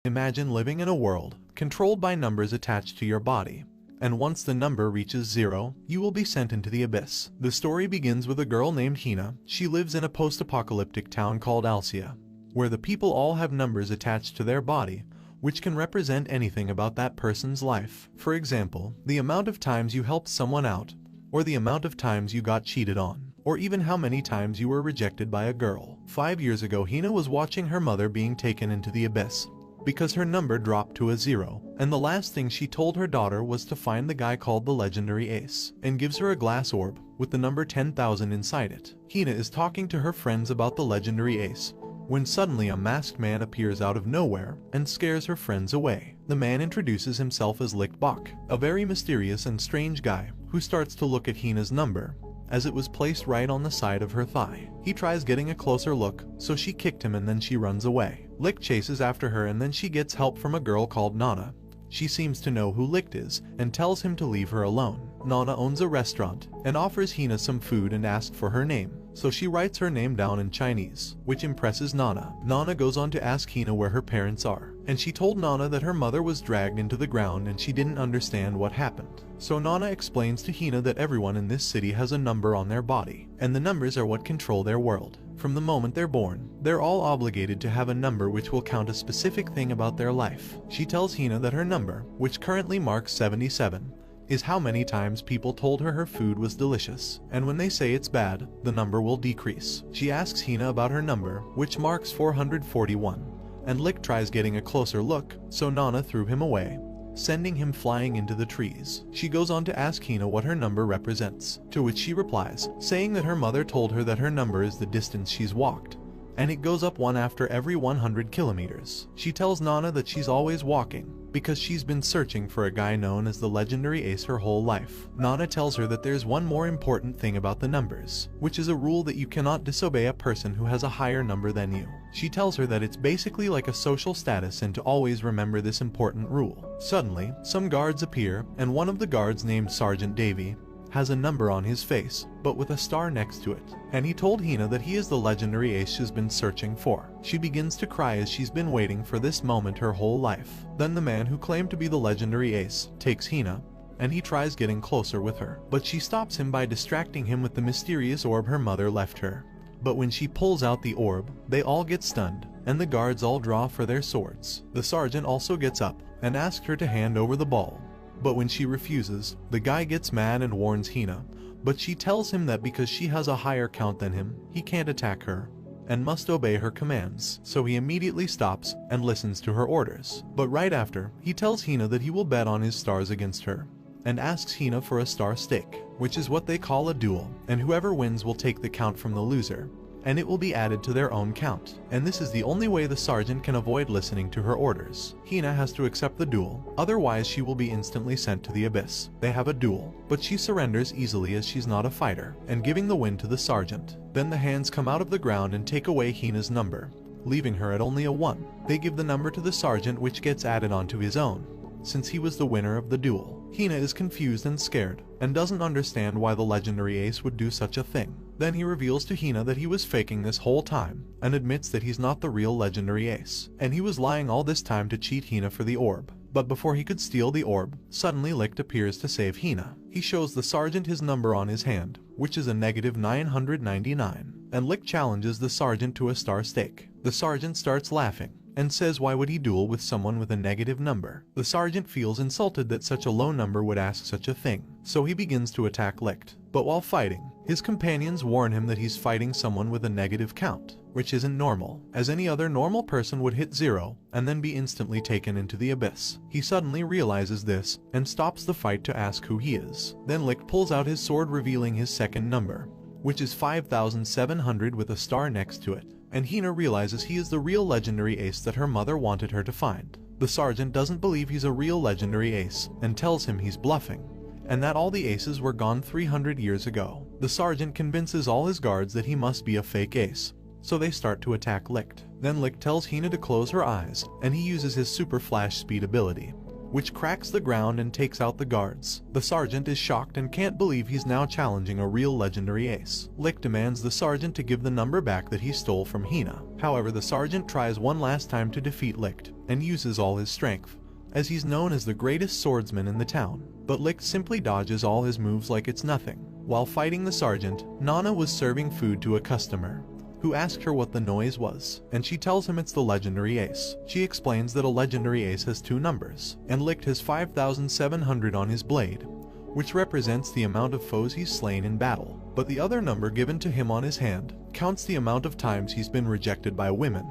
Imagine living in a world controlled by numbers attached to your body, and once the number reaches 0, you will be sent into the abyss. The story begins with a girl named Hina. She lives in a post-apocalyptic town called Alcia, where the people all have numbers attached to their body, which can represent anything about that person's life. For example, the amount of times you helped someone out, or the amount of times you got cheated on, or even how many times you were rejected by a girl. 5 years ago, Hina was watching her mother being taken into the abyss because her number dropped to a 0, and the last thing she told her daughter was to find the guy called the legendary Ace, and gives her a glass orb with the number 10,000 inside it. Hina is talking to her friends about the legendary Ace when suddenly a masked man appears out of nowhere and scares her friends away. The man introduces himself as Lichtbach, a very mysterious and strange guy who starts to look at Hina's number, as it was placed right on the side of her thigh. He tries getting a closer look, so she kicked him and then she runs away. Licht chases after her and then she gets help from a girl called Nana. She seems to know who Licht is and tells him to leave her alone. Nana owns a restaurant and offers Hina some food and asks for her name, so she writes her name down in Chinese, which impresses Nana. Nana goes on to ask Hina where her parents are, and she told Nana that her mother was dragged into the ground and she didn't understand what happened. So Nana explains to Hina that everyone in this city has a number on their body, and the numbers are what control their world. From the moment they're born, they're all obligated to have a number which will count a specific thing about their life. She tells Hina that her number, which currently marks 77, is how many times people told her food was delicious, and when they say it's bad, the number will decrease. She asks Hina about her number, which marks 441, and Licht tries getting a closer look, so Nana threw him away, sending him flying into the trees. She goes on to ask Hina what her number represents, to which she replies, saying that her mother told her that her number is the distance she's walked, and it goes up 1 after every 100 kilometers. She tells Nana that she's always walking, because she's been searching for a guy known as the legendary Ace her whole life. Nana tells her that there's one more important thing about the numbers, which is a rule that you cannot disobey a person who has a higher number than you. She tells her that it's basically like a social status and to always remember this important rule. Suddenly, some guards appear, and one of the guards, named Sergeant Davy, has a number on his face, but with a star next to it, and he told Hina that he is the legendary Ace she's been searching for. She begins to cry as she's been waiting for this moment her whole life. Then the man who claimed to be the legendary Ace takes Hina, and he tries getting closer with her, but she stops him by distracting him with the mysterious orb her mother left her. But when she pulls out the orb, they all get stunned, and the guards all draw for their swords. The sergeant also gets up and asks her to hand over the ball, but when she refuses, the guy gets mad and warns Hina, but she tells him that because she has a higher count than him, he can't attack her and must obey her commands. So he immediately stops and listens to her orders. But right after, he tells Hina that he will bet on his stars against her, and asks Hina for a star stake, which is what they call a duel, and whoever wins will take the count from the loser, and it will be added to their own count. And this is the only way the sergeant can avoid listening to her orders. Hina has to accept the duel, otherwise she will be instantly sent to the abyss. They have a duel, but she surrenders easily as she's not a fighter, and giving the win to the sergeant. Then the hands come out of the ground and take away Hina's number, leaving her at only a 1. They give the number to the sergeant, which gets added onto his own, since he was the winner of the duel. Hina is confused and scared, and doesn't understand why the legendary Ace would do such a thing. Then he reveals to Hina that he was faking this whole time, and admits that he's not the real legendary Ace, and he was lying all this time to cheat Hina for the orb. But before he could steal the orb, suddenly Licht appears to save Hina. He shows the sergeant his number on his hand, which is a -999, and Licht challenges the sergeant to a star stake. The sergeant starts laughing, and says why would he duel with someone with a negative number. The sergeant feels insulted that such a low number would ask such a thing, so he begins to attack Licht. But while fighting, his companions warn him that he's fighting someone with a negative count, which isn't normal, as any other normal person would hit 0 and then be instantly taken into the abyss. He suddenly realizes this and stops the fight to ask who he is. Then Licht pulls out his sword, revealing his second number, which is 5700 with a star next to it, and Hina realizes he is the real legendary Ace that her mother wanted her to find. The sergeant doesn't believe he's a real legendary Ace and tells him he's bluffing, and that all the aces were gone 300 years ago. The sergeant convinces all his guards that he must be a fake ace, so they start to attack Licht. Then Licht tells Hina to close her eyes, and he uses his super flash speed ability, which cracks the ground and takes out the guards. The sergeant is shocked and can't believe he's now challenging a real legendary ace. Licht demands the sergeant to give the number back that he stole from Hina. However, the sergeant tries one last time to defeat Licht, and uses all his strength, as he's known as the greatest swordsman in the town. But Licht simply dodges all his moves like it's nothing. While fighting the sergeant, Nana was serving food to a customer, who asked her what the noise was, and she tells him it's the legendary ace. She explains that a legendary ace has 2 numbers, and Licht has 5,700 on his blade, which represents the amount of foes he's slain in battle. But the other number given to him on his hand counts the amount of times he's been rejected by women,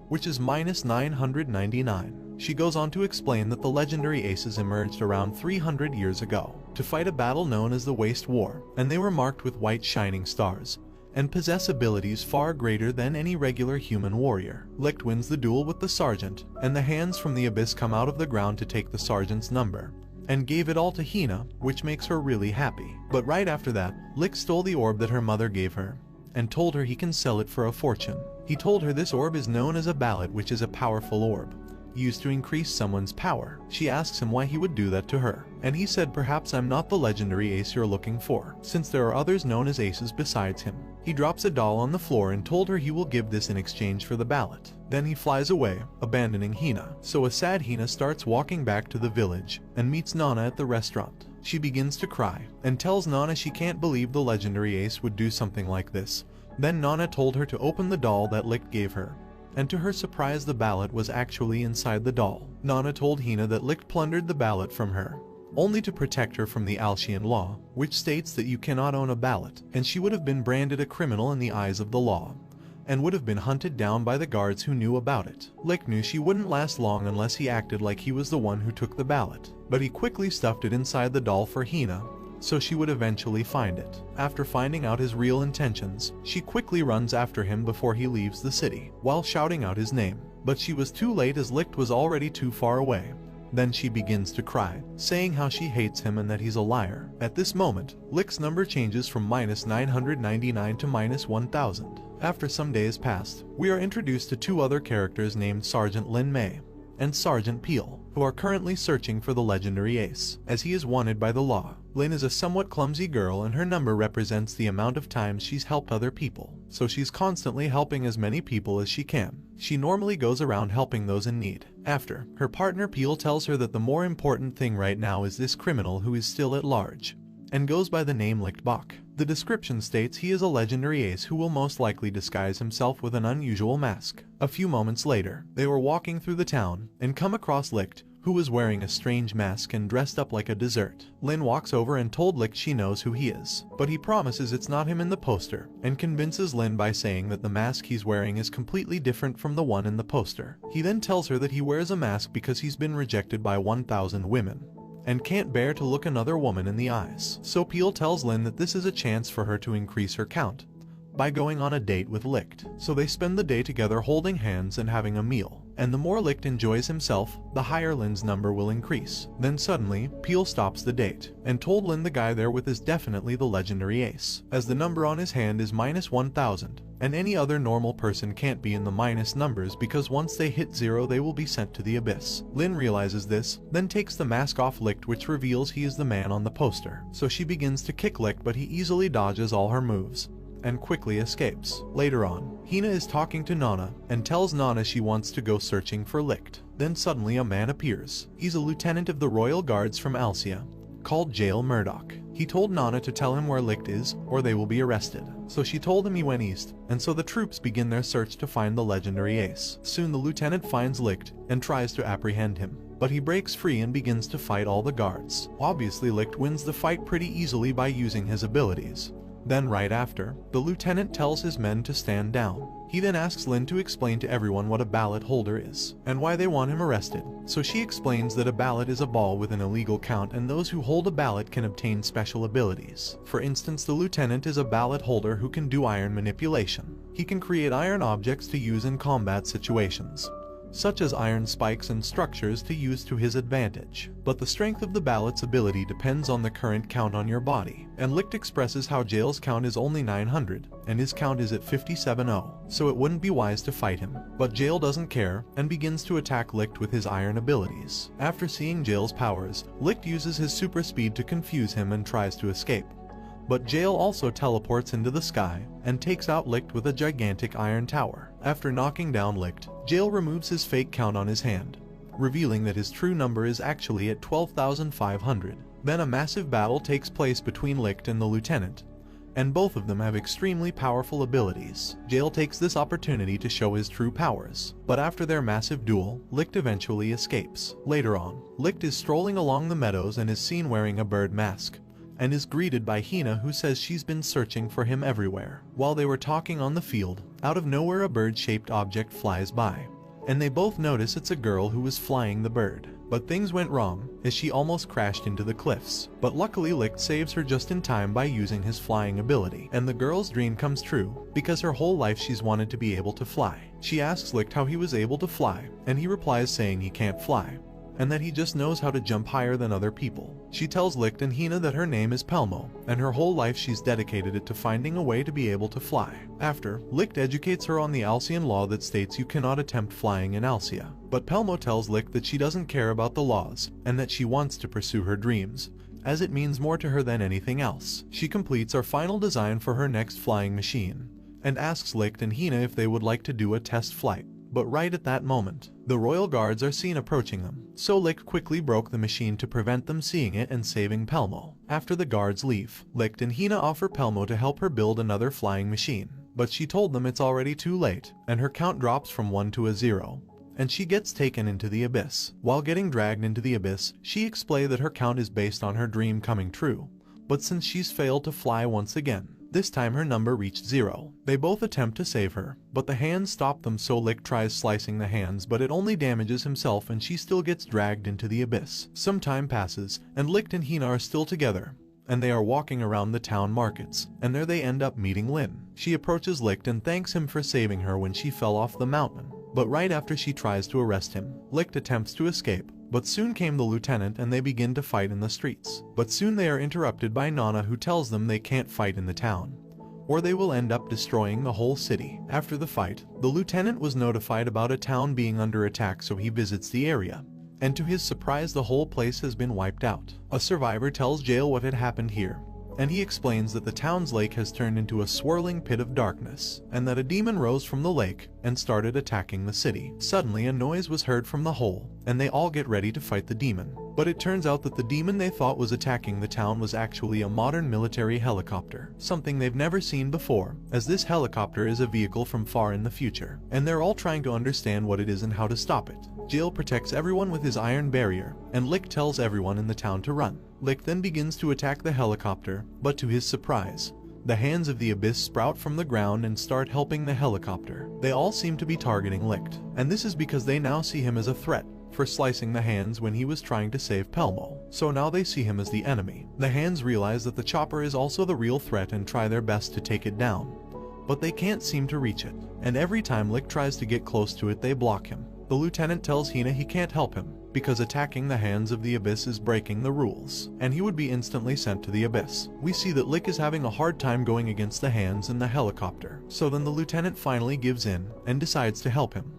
which is -999. She goes on to explain that the legendary aces emerged around 300 years ago to fight a battle known as the Waste War, and they were marked with white shining stars and possess abilities far greater than any regular human warrior. Licht wins the duel with the sergeant, and the hands from the abyss come out of the ground to take the sergeant's number, and gave it all to Hina, which makes her really happy. But right after that, Licht stole the orb that her mother gave her, and told her he can sell it for a fortune. He told her this orb is known as a ballot, which is a powerful orb, used to increase someone's power. She asks him why he would do that to her, and he said, perhaps I'm not the legendary ace you're looking for, since there are others known as aces besides him. He drops a doll on the floor and told her he will give this in exchange for the ballot. Then he flies away, abandoning Hina. So a sad Hina starts walking back to the village, and meets Nana at the restaurant. She begins to cry, and tells Nana she can't believe the legendary ace would do something like this. Then Nana told her to open the doll that Licht gave her, and to her surprise the ballot was actually inside the doll. Nana told Hina that Licht plundered the ballot from her, only to protect her from the Alcian law, which states that you cannot own a ballot, and she would have been branded a criminal in the eyes of the law, and would have been hunted down by the guards who knew about it. Licht knew she wouldn't last long unless he acted like he was the one who took the ballot, but he quickly stuffed it inside the doll for Hina, so she would eventually find it. After finding out his real intentions, she quickly runs after him before he leaves the city, while shouting out his name. But she was too late as Licht was already too far away. Then she begins to cry, saying how she hates him and that he's a liar. At this moment, Licht's number changes from -999 to -1000. After some days passed, we are introduced to 2 other characters named Sergeant Lin Mei and Sergeant Peel, who are currently searching for the legendary ace, as he is wanted by the law. Lin is a somewhat clumsy girl, and her number represents the amount of times she's helped other people, so she's constantly helping as many people as she can. She normally goes around helping those in need. After, her partner Peel tells her that the more important thing right now is this criminal who is still at large, and goes by the name Lichtbach. The description states he is a legendary ace who will most likely disguise himself with an unusual mask. A few moments later, they were walking through the town, and come across Licht, who was wearing a strange mask and dressed up like a dessert. Lin walks over and told Licht she knows who he is, but he promises it's not him in the poster, and convinces Lin by saying that the mask he's wearing is completely different from the one in the poster. He then tells her that he wears a mask because he's been rejected by 1,000 women, and can't bear to look another woman in the eyes. So Peel tells Lin that this is a chance for her to increase her count by going on a date with Licht. So they spend the day together holding hands and having a meal, and the more Licht enjoys himself, the higher Lin's number will increase. Then suddenly, Peel stops the date, and told Lin the guy they're with is definitely the legendary ace, as the number on his hand is -1000, and any other normal person can't be in the minus numbers because once they hit 0 they will be sent to the abyss. Lin realizes this, then takes the mask off Licht, which reveals he is the man on the poster. So she begins to kick Licht, but he easily dodges all her moves and quickly escapes. Later on, Hina is talking to Nana and tells Nana she wants to go searching for Licht. Then suddenly a man appears. He's a lieutenant of the royal guards from Alcia, called Jail Murdoch. He told Nana to tell him where Licht is or they will be arrested. So she told him he went east, and so the troops begin their search to find the legendary ace. Soon the lieutenant finds Licht and tries to apprehend him, but he breaks free and begins to fight all the guards. Obviously Licht wins the fight pretty easily by using his abilities. Then right after, the lieutenant tells his men to stand down. He then asks Lin to explain to everyone what a ballot holder is, and why they want him arrested. So she explains that a ballot is a ball with an illegal count, and those who hold a ballot can obtain special abilities. For instance, the lieutenant is a ballot holder who can do iron manipulation. He can create iron objects to use in combat situations, such as iron spikes and structures to use to his advantage. But the strength of the ballot's ability depends on the current count on your body, and Licht expresses how Jail's count is only 900, and his count is at 57-0, so it wouldn't be wise to fight him. But Jail doesn't care, and begins to attack Licht with his iron abilities. After seeing Jail's powers, Licht uses his super speed to confuse him and tries to escape, But Jail also teleports into the sky and takes out Licht with a gigantic iron tower. After knocking down Licht, Jail removes his fake count on his hand, revealing that his true number is actually at 12,500. Then a massive battle takes place between Licht and the lieutenant, and both of them have extremely powerful abilities. Jail takes this opportunity to show his true powers, but after their massive duel, Licht eventually escapes. Later on, Licht is strolling along the meadows and is seen wearing a bird mask, and is greeted by Hina, who says she's been searching for him everywhere. While they were talking on the field, out of nowhere a bird-shaped object flies by, and they both notice it's a girl who was flying the bird. But things went wrong, as she almost crashed into the cliffs. But luckily Licht saves her just in time by using his flying ability, and the girl's dream comes true, because her whole life she's wanted to be able to fly. She asks Licht how he was able to fly, and he replies saying he can't fly, and that he just knows how to jump higher than other people. She tells Licht and Hina that her name is Pelmo, and her whole life she's dedicated it to finding a way to be able to fly. After, Licht educates her on the Alcyon law that states you cannot attempt flying in Alcia. But Pelmo tells Licht that she doesn't care about the laws, and that she wants to pursue her dreams, as it means more to her than anything else. She completes our final design for her next flying machine, and asks Licht and Hina if they would like to do a test flight. But right at that moment, the royal guards are seen approaching them, so Licht quickly broke the machine to prevent them seeing it and saving Pelmo. After the guards leave, Licht and Hina offer Pelmo to help her build another flying machine, but she told them it's already too late, and her count drops from 1 to a 0, and she gets taken into the abyss. While getting dragged into the abyss, she explained that her count is based on her dream coming true, but since she's failed to fly once again, this time her number reached 0. They both attempt to save her, but the hands stop them, so Licht tries slicing the hands, but it only damages himself and she still gets dragged into the abyss. Some time passes, and Licht and Hina are still together, and they are walking around the town markets, and there they end up meeting Lin. She approaches Licht and thanks him for saving her when she fell off the mountain, but right after she tries to arrest him, Licht attempts to escape. But soon came the lieutenant and they begin to fight in the streets. But soon they are interrupted by Nana, who tells them they can't fight in the town, or they will end up destroying the whole city. After the fight, the lieutenant was notified about a town being under attack, so he visits the area, and to his surprise the whole place has been wiped out. A survivor tells Jail what had happened here, and he explains that the town's lake has turned into a swirling pit of darkness, and that a demon rose from the lake and started attacking the city. Suddenly a noise was heard from the hole, and they all get ready to fight the demon. But it turns out that the demon they thought was attacking the town was actually a modern military helicopter, something they've never seen before, as this helicopter is a vehicle from far in the future, and they're all trying to understand what it is and how to stop it. Jail protects everyone with his iron barrier, and Licht tells everyone in the town to run. Licht then begins to attack the helicopter, but to his surprise, the hands of the abyss sprout from the ground and start helping the helicopter. They all seem to be targeting Licht, and this is because they now see him as a threat for slicing the hands when he was trying to save Pelmo. So now they see him as the enemy. The hands realize that the chopper is also the real threat and try their best to take it down, but they can't seem to reach it, and every time Licht tries to get close to it they block him. The lieutenant tells Hina he can't help him, because attacking the hands of the abyss is breaking the rules, and he would be instantly sent to the abyss. We see that Licht is having a hard time going against the hands and the helicopter, so then the lieutenant finally gives in and decides to help him.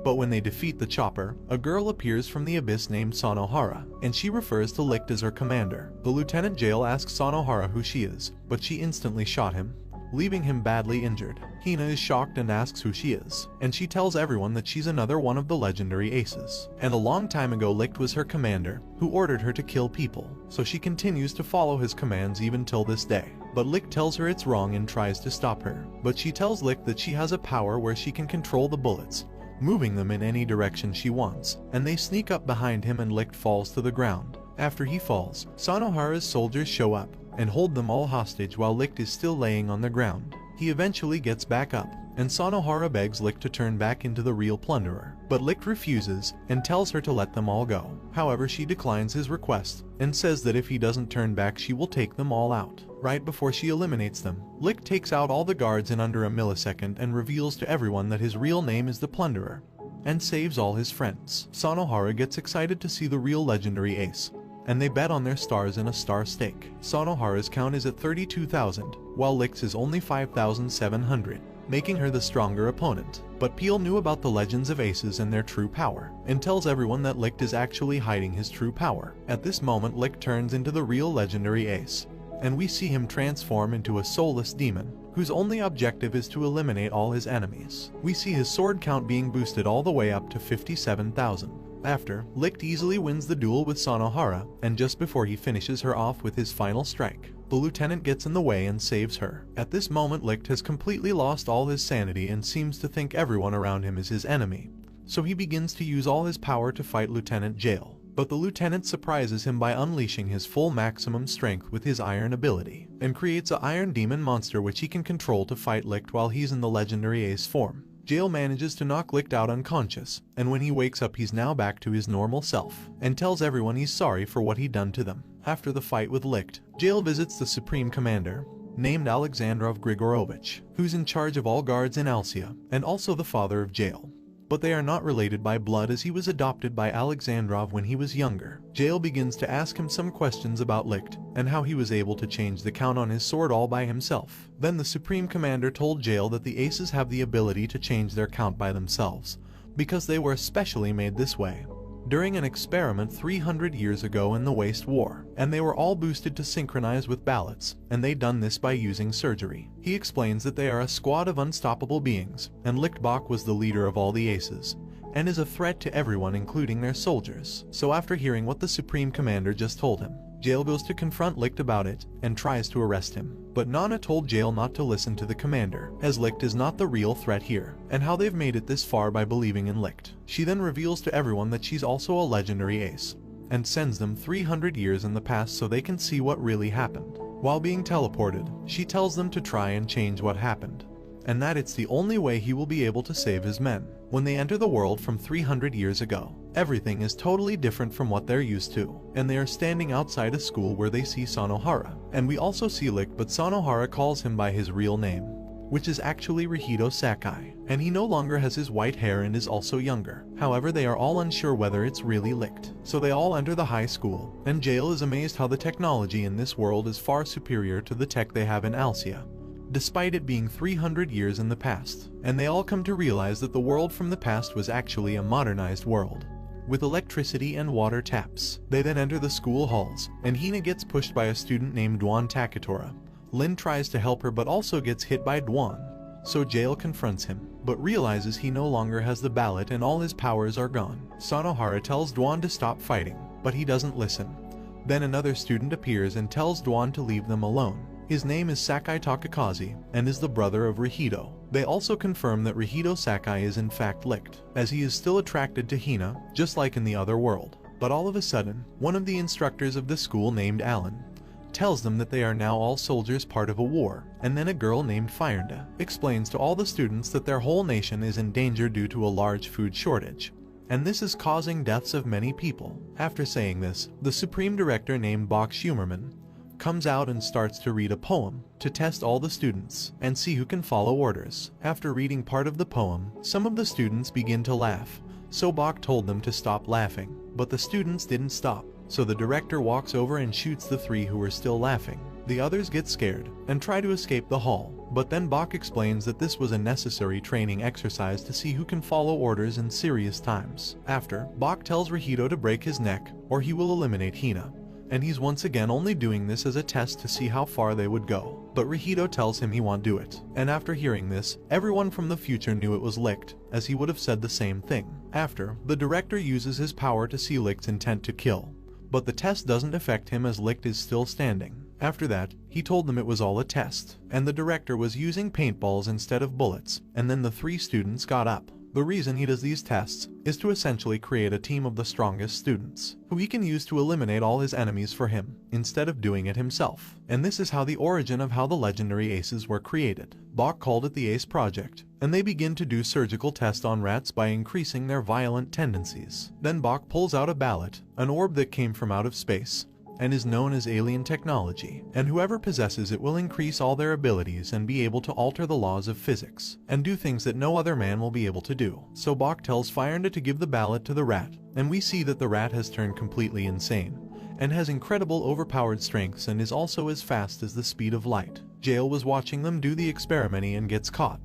But when they defeat the chopper, a girl appears from the abyss named Sanohara, and she refers to Licht as her commander. The lieutenant Jail asks Sanohara who she is, but she instantly shot him, leaving him badly injured. Hina is shocked and asks who she is, and she tells everyone that she's another one of the legendary aces, and a long time ago Licht was her commander, who ordered her to kill people, so she continues to follow his commands even till this day. But Licht tells her it's wrong and tries to stop her, but she tells Licht that she has a power where she can control the bullets, moving them in any direction she wants, and they sneak up behind him and Licht falls to the ground. After he falls, Sanohara's soldiers show up and hold them all hostage while Licht is still laying on the ground. He eventually gets back up, and Sanohara begs Licht to turn back into the real plunderer, but Licht refuses and tells her to let them all go. However, she declines his request and says that if he doesn't turn back she will take them all out. Right before she eliminates them, Licht takes out all the guards in under a millisecond and reveals to everyone that his real name is the Plunderer, and saves all his friends. Sanohara gets excited to see the real legendary ace, and they bet on their stars in a star stake. Sanohara's count is at 32,000, while Licht's is only 5,700, making her the stronger opponent. But Peel knew about the legends of aces and their true power, and tells everyone that Licht is actually hiding his true power. At this moment Licht turns into the real legendary ace, and we see him transform into a soulless demon, whose only objective is to eliminate all his enemies. We see his sword count being boosted all the way up to 57,000. After, Licht easily wins the duel with Sanohara, and just before he finishes her off with his final strike, the lieutenant gets in the way and saves her. At this moment, Licht has completely lost all his sanity and seems to think everyone around him is his enemy, so he begins to use all his power to fight Lieutenant Jail. But the lieutenant surprises him by unleashing his full maximum strength with his iron ability, and creates an iron demon monster which he can control to fight Licht while he's in the legendary ace form. Jail manages to knock Licht out unconscious, and when he wakes up he's now back to his normal self, and tells everyone he's sorry for what he'd done to them. After the fight with Licht, Jail visits the Supreme Commander, named Alexandrov Grigorovich, who's in charge of all guards in Alsia, and also the father of Jail. But they are not related by blood as he was adopted by Alexandrov when he was younger. Jail begins to ask him some questions about Licht, and how he was able to change the count on his sword all by himself. Then the Supreme Commander told Jail that the aces have the ability to change their count by themselves, because they were especially made this way during an experiment 300 years ago in the Waste War, and they were all boosted to synchronize with ballots, and they'd done this by using surgery. He explains that they are a squad of unstoppable beings, and Lichtbach was the leader of all the aces, and is a threat to everyone including their soldiers. So after hearing what the Supreme Commander just told him, Jail goes to confront Licht about it, and tries to arrest him. But Nana told Jail not to listen to the commander, as Licht is not the real threat here, and how they've made it this far by believing in Licht. She then reveals to everyone that she's also a legendary ace, and sends them 300 years in the past so they can see what really happened. While being teleported, she tells them to try and change what happened, and that it's the only way he will be able to save his men. When they enter the world from 300 years ago, everything is totally different from what they're used to, and they are standing outside a school where they see Sanohara, and we also see Licht, but Sanohara calls him by his real name, which is actually Rihito Sakai, and he no longer has his white hair and is also younger. However, they are all unsure whether it's really Licht, so they all enter the high school, and Jail is amazed how the technology in this world is far superior to the tech they have in Alsia, despite it being 300 years in the past, and they all come to realize that the world from the past was actually a modernized world, with electricity and water taps. They then enter the school halls, and Hina gets pushed by a student named Dwan Takatora. Lin tries to help her but also gets hit by Dwan, so Jail confronts him, but realizes he no longer has the ballot and all his powers are gone. Sanohara tells Dwan to stop fighting, but he doesn't listen. Then another student appears and tells Dwan to leave them alone. His name is Sakai Takakazi, and is the brother of Rihito. They also confirm that Rihito Sakai is in fact Licht, as he is still attracted to Hina, just like in the other world. But all of a sudden, one of the instructors of the school named Alan tells them that they are now all soldiers part of a war, and then a girl named Fyrnda explains to all the students that their whole nation is in danger due to a large food shortage, and this is causing deaths of many people. After saying this, the Supreme Director named Bach Schumerman comes out and starts to read a poem to test all the students and see who can follow orders. After reading part of the poem, some of the students begin to laugh, so Bach told them to stop laughing, but the students didn't stop, so the director walks over and shoots the three who were still laughing. The others get scared and try to escape the hall, but then Bach explains that this was a necessary training exercise to see who can follow orders in serious times. After, Bach tells Rihito to break his neck or he will eliminate Hina, and he's once again only doing this as a test to see how far they would go. But Rihito tells him he won't do it, and after hearing this, everyone from the future knew it was Licht, as he would have said the same thing. After, the director uses his power to see Licht's intent to kill, but the test doesn't affect him as Licht is still standing. After that, he told them it was all a test, and the director was using paintballs instead of bullets, and then the three students got up. The reason he does these tests is to essentially create a team of the strongest students, who he can use to eliminate all his enemies for him, instead of doing it himself. And this is how the origin of how the legendary aces were created. Bach called it the Ace Project, and they begin to do surgical tests on rats by increasing their violent tendencies. Then Bach pulls out a ballot, an orb that came from out of space, and is known as alien technology, and whoever possesses it will increase all their abilities and be able to alter the laws of physics, and do things that no other man will be able to do. So Bach tells Fyrnda to give the ballot to the rat, and we see that the rat has turned completely insane, and has incredible overpowered strengths and is also as fast as the speed of light. Jail was watching them do the experiment and gets caught,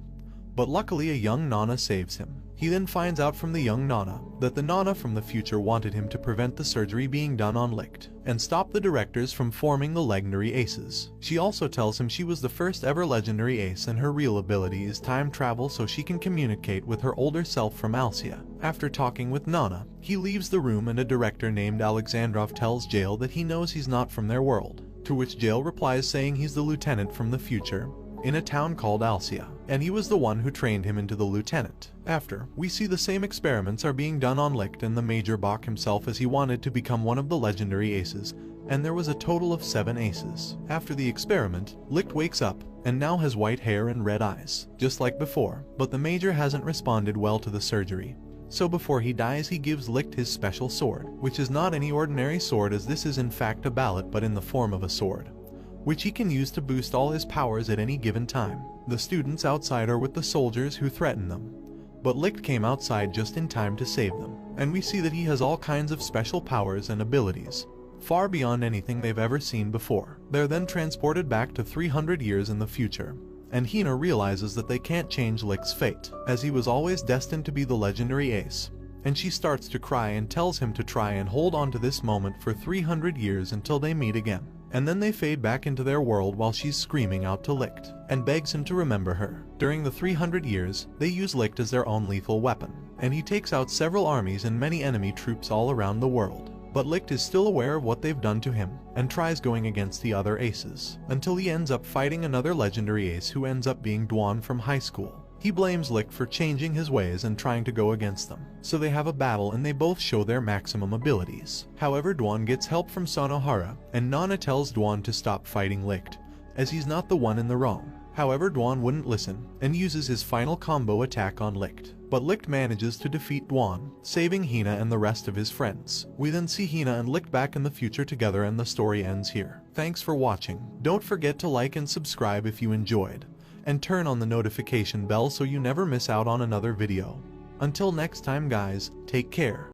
but luckily a young Nana saves him. He then finds out from the young Nana that the Nana from the future wanted him to prevent the surgery being done on Licht and stop the directors from forming the legendary aces. She also tells him she was the first ever legendary ace and her real ability is time travel so she can communicate with her older self from Alcia. After talking with Nana, he leaves the room and a director named Alexandrov tells Jail that he knows he's not from their world, to which Jail replies saying he's the lieutenant from the future in a town called Alcia, and he was the one who trained him into the lieutenant. After, we see the same experiments are being done on Licht and the Major Bach himself as he wanted to become one of the legendary aces, and there was a total of 7 aces. After the experiment, Licht wakes up, and now has white hair and red eyes, just like before, but the Major hasn't responded well to the surgery. So before he dies he gives Licht his special sword, which is not any ordinary sword as this is in fact a mallet but in the form of a sword, which he can use to boost all his powers at any given time. The students outside are with the soldiers who threaten them, but Licht came outside just in time to save them, and we see that he has all kinds of special powers and abilities, far beyond anything they've ever seen before. They're then transported back to 300 years in the future, and Hina realizes that they can't change Licht's fate, as he was always destined to be the legendary ace, and she starts to cry and tells him to try and hold on to this moment for 300 years until they meet again. And then they fade back into their world while she's screaming out to Licht and begs him to remember her. During the 300 years, they use Licht as their own lethal weapon, and he takes out several armies and many enemy troops all around the world. But Licht is still aware of what they've done to him, and tries going against the other aces, until he ends up fighting another legendary ace who ends up being Duan from high school. He blames Licht for changing his ways and trying to go against them, so they have a battle and they both show their maximum abilities. However, Duan gets help from Sanohara, and Nana tells Duan to stop fighting Licht, as he's not the one in the wrong. However, Duan wouldn't listen, and uses his final combo attack on Licht. But Licht manages to defeat Duan, saving Hina and the rest of his friends. We then see Hina and Licht back in the future together and the story ends here. Thanks for watching. Don't forget to like and subscribe if you enjoyed, and turn on the notification bell so you never miss out on another video. Until next time guys, take care.